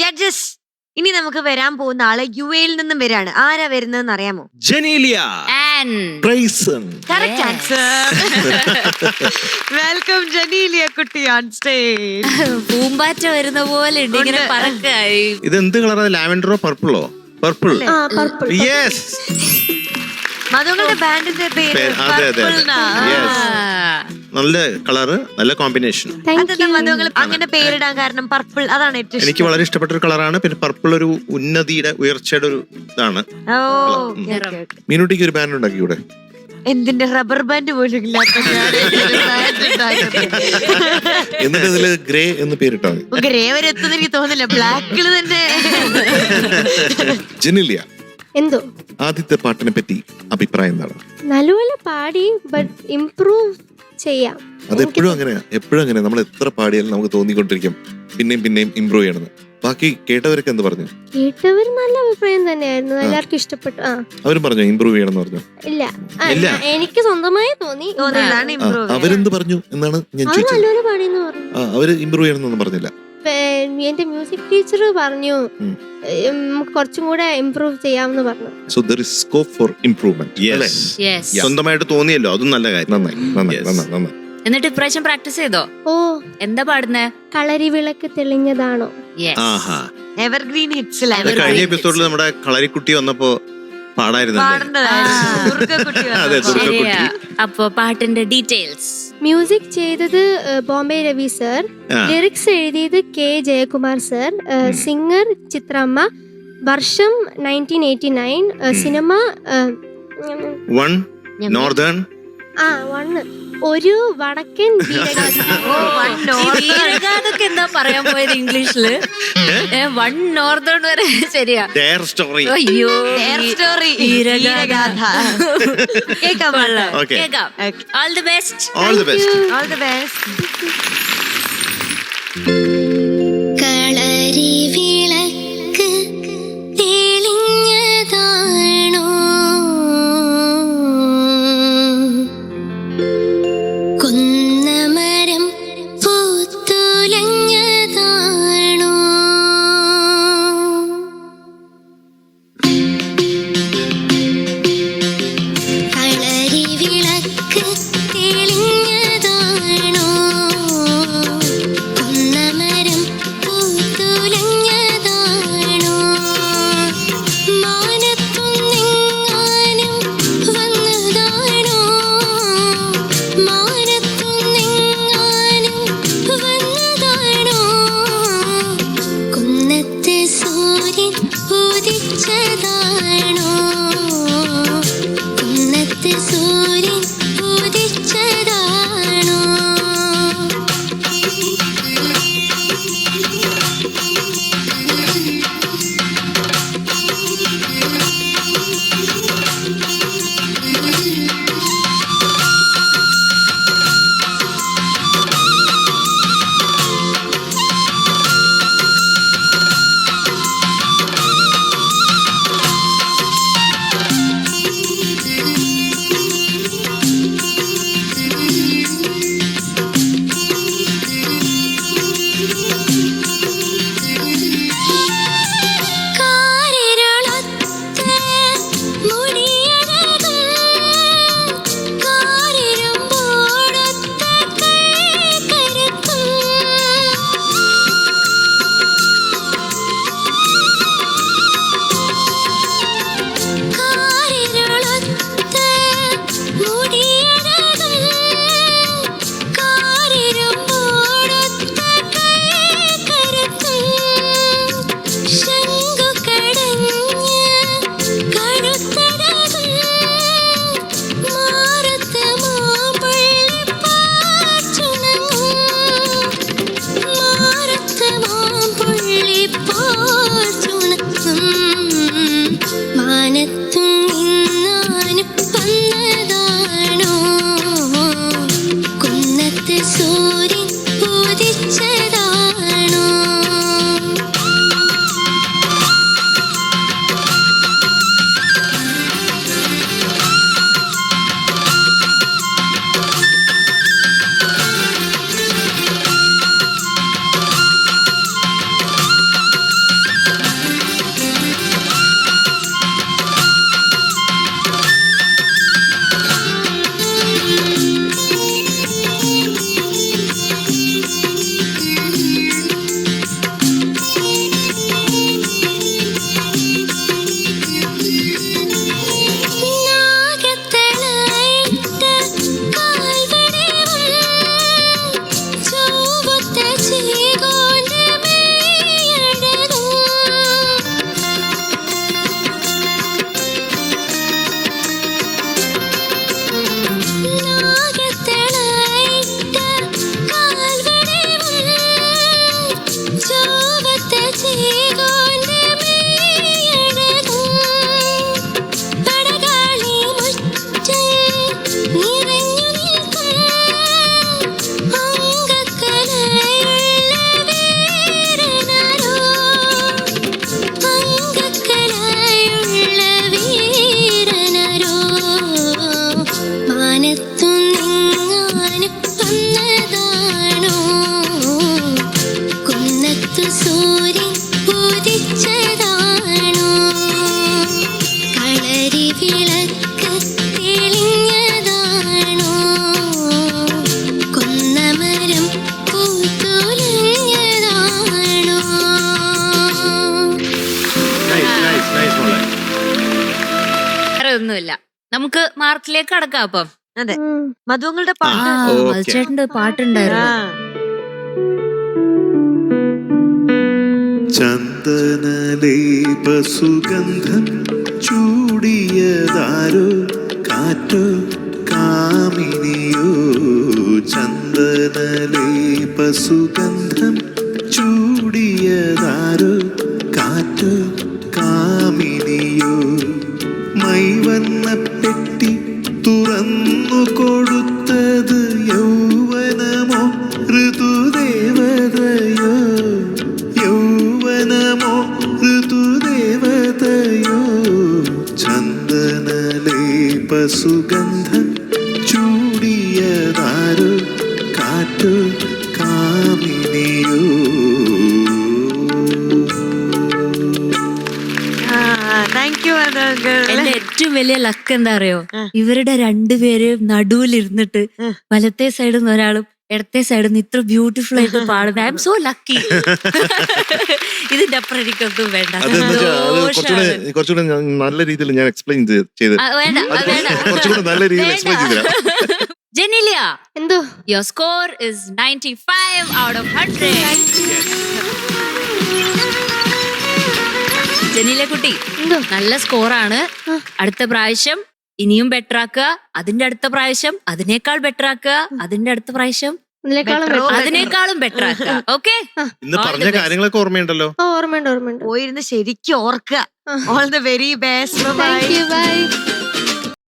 Judges, ഇനി നമുക്ക് വരാൻ പോകുന്ന ആള് യുഎയിൽ നിന്നും വരാണ്. ആരാ വരുന്നതെന്ന് അറിയാമോ? ജനീലിയ പ്രൈസൺ. Correct answer. വെൽക്കം ജനീലിയ കുട്ടി ഓൺ സ്റ്റേജ്. പൂമ്പാറ്റ വരുന്ന പോലെ ഉണ്ട് ഇങ്ങനെ പറക്കായി. ഇത് എന്ത് കളറാ? ലാവൻഡറോ പർപ്പിളോ? പർപ്പിൾ. യെസ്. മധുങ്ങളുടെ ബാൻഡിന്റെ പേര് Purple ന്നാ. നല്ല കളറ്, നല്ല കോമ്പിനേഷൻ. അതെന്താ മധുങ്ങൾ അങ്ങനെ പേരിടാൻ കാരണം? പർപ്പിൾ അതാണ് ഏറ്റവും എനിക്ക് വളരെ ഇഷ്ടപ്പെട്ട ഒരു കളറാണ്. പിന്നെ പർപ്പിൾ ഒരു ഉന്നതിയുടെ ഉയർച്ചയുടെ ഒരു ഇതാണ്. മീനുട്ടിക്ക് ഒരു ബാൻഡ് ഉണ്ടാക്കി കൂടെ? എന്തിന്റെ റബ്ബർ ബാൻഡ് പോലും ഇല്ലാത്ത എന്നിട്ട് ഇതില് ഗ്രേ എന്ന് പേരിട്ടാ മതി. ഗ്രേ വരെ എത്തുന്ന എനിക്ക് തോന്നില്ല. ബ്ലാക്കിൽ തന്നെ. ജനീലിയ, എന്തോ ആദ്യത്തെ പാട്ടിനെ പറ്റി അഭിപ്രായം എന്താണ്? നല്ലപോലെ പാടി, ബട്ട് ഇംപ്രൂവ് ചെയ്യാം. അതെപ്പോഴും അങ്ങനെയാ, എപ്പോഴും അങ്ങനെ. നമ്മൾ എത്ര പാടിയാലും നമുക്ക് തോന്നിക്കൊണ്ടിരിക്കും പിന്നെയും ഇമ്പ്രൂവ് ചെയ്യണമെന്ന്. ബാക്കി കേട്ടവരൊക്കെ എന്ത് പറഞ്ഞു? കേട്ടവർ നല്ല അഭിപ്രായം തന്നെയായിരുന്നു, എല്ലാവർക്കും ഇഷ്ടപ്പെട്ടു. അവരും പറഞ്ഞു ഇമ്പ്രൂവ് ചെയ്യണം എന്ന് പറഞ്ഞു? ഇല്ല, എനിക്ക് സ്വന്തമായി തോന്നിയതാണ്. അവരെന്ത് പറഞ്ഞു എന്നാണ് ഞാൻ അവർ ചോദിച്ചത്. നല്ലപോലെ പാടിയെന്ന് പറഞ്ഞു. അവര് ഇമ്പ്രൂവ് ചെയ്യണമെന്നൊന്നും പറഞ്ഞില്ല. എന്റെ മ്യൂസിക് ടീച്ചർ പറഞ്ഞു നമുക്ക് കുറച്ചും കൂടെ ഇംപ്രൂവ് ചെയ്യാമെന്ന് പറഞ്ഞു. So there is scope for improvement. സ്വന്തമായിട്ട് തോന്നിയല്ലോ, അതും നല്ല കാര്യം. നന്നായി. എന്നിട്ട് ഇപ്രാവശ്യം പ്രാക്ടീസ് ചെയ്തോ? ഓ, എന്താ പാടുന്നേ? കളരി വിളക്ക് തെളിഞ്ഞതാണോ. Evergreen hits. കഴിഞ്ഞ എപ്പിസോഡിൽ നമ്മുടെ കളരിക്കുട്ടി വന്നപ്പോ പാടായിരുന്നു. അപ്പൊ പാട്ടിന്റെ ഡീറ്റെയിൽസ്. മ്യൂസിക് ചെയ്തത് ബോംബെ രവി സർ, ലിറിക്സ് എഴുതിയത് കെ ജയകുമാർ സർ, സിംഗർ ചിത്രമ്മ, വർഷം 1989, സിനിമ ഒരു വടക്കൻ വീരഗാഥൊക്കെ എന്താ പറയാൻ പോയത് ഇംഗ്ലീഷില്? വൺ നോർത്തേൺ വരെ ശരിയാ. അയ്യോ, വീരഗാഥ കേക്കാം. All the best. കളരി വിളക്ക് തെളിഞ്ഞതാണോ, കൊന്നമരം പൂത്തുലഞ്ഞതാണോ, കളരി വിളക്ക് തെളിഞ്ഞതാണോ, കൊന്നമരം പൂത്തുലഞ്ഞതാണോ, മാനത്തുനിന്നെങ്ങാനും വന്നതാണോ, മാനത്തുനിന്നെങ്ങാനും വന്നതാണോ, കുന്നത്ത് സൂര്യൻ ഉദിച്ചതാണോ, കുന്നത്ത് സൂര്യൻ ഉദിച്ചതാണോ. സൂര്യൻ ഉദിച്ചതാണോ കളരി വിളക്ക് തെളിഞ്ഞതാണോ കൊന്നമരം പൂത്തുലഞ്ഞതാണോ വേറെ ഒന്നുമില്ല. നമുക്ക് മാർക്കിലേക്ക് കടക്കാം. അപ്പം അതെ, മധുവങ്ങളുടെ പാട്ട്. മധുചേട്ടന്റെ പാട്ടുണ്ടായിരുന്നു. ചന്ദനലേപ സുഗന്ധം ചൂടിയതാരോ കാറ്റോ കാമിനിയോ ചന്ദനലേപ സുഗന്ധം ചൂടിയതാരോ കാറ്റോ കാമിനിയോ മൈവന്ന പെട്ടി തുറന്നു കൊടുത്തത് യൗവനമോ ഋതുദേവതയോ യൗവനമോ ഋതുദേവതയോ ചന്ദനലേപ സുഗന്ധം ചൂടിയതാരോ കാറ്റോ കാമിനിയോ താങ്ക് യു മധുവങ്കൾ. എന്റെ ഏറ്റവും വലിയ ലക്ക് എന്താ അറിയോ, ഇവരുടെ രണ്ടുപേരും നടുവിലിരുന്നിട്ട് വലത്തെ സൈഡിൽ നിന്ന് ഒരാളും ഇടത്തെ സൈഡിൽ നിന്ന് ഇത്ര ബ്യൂട്ടിഫുൾ ആയിട്ട് പാടുന്നത്. I M so lucky. ഇതിന്റെ അപ്പുറം എനിക്കൊന്നും വേണ്ട. കുറച്ചുകൂടെ നല്ല രീതിയിൽ ഞാൻ എക്സ്പ്ലെയിൻ ചെയ്ത് കുറച്ചുകൂടെ നല്ല രീതിയിൽ എക്സ്പ്ലെയിൻ ചെയ്തരാം. ജെനിലിയ, എന്തോ your score is 95 out of 100. Genelia കുട്ടി, എന്തോ നല്ല സ്കോറാണ്. അടുത്ത പ്രാവശ്യം ഇനിയും ബെറ്റർ ആക്കുക, അതിന്റെ അടുത്ത പ്രാവശ്യം അതിനേക്കാൾ ബെറ്റർ ആക്കുക, അതിന്റെ അടുത്ത പ്രാവശ്യം അതിനേക്കാളും ബെറ്റർ ആക്കുക. ഓക്കെ, ഇന്ന് പറഞ്ഞ കാര്യങ്ങളൊക്കെ ഓർമ്മയുണ്ടല്ലോ? ഓർമ്മയുണ്ട്. പോയിരുന്ന് ശരിക്കും ഓർക്കുക. All the very best. Bye. By.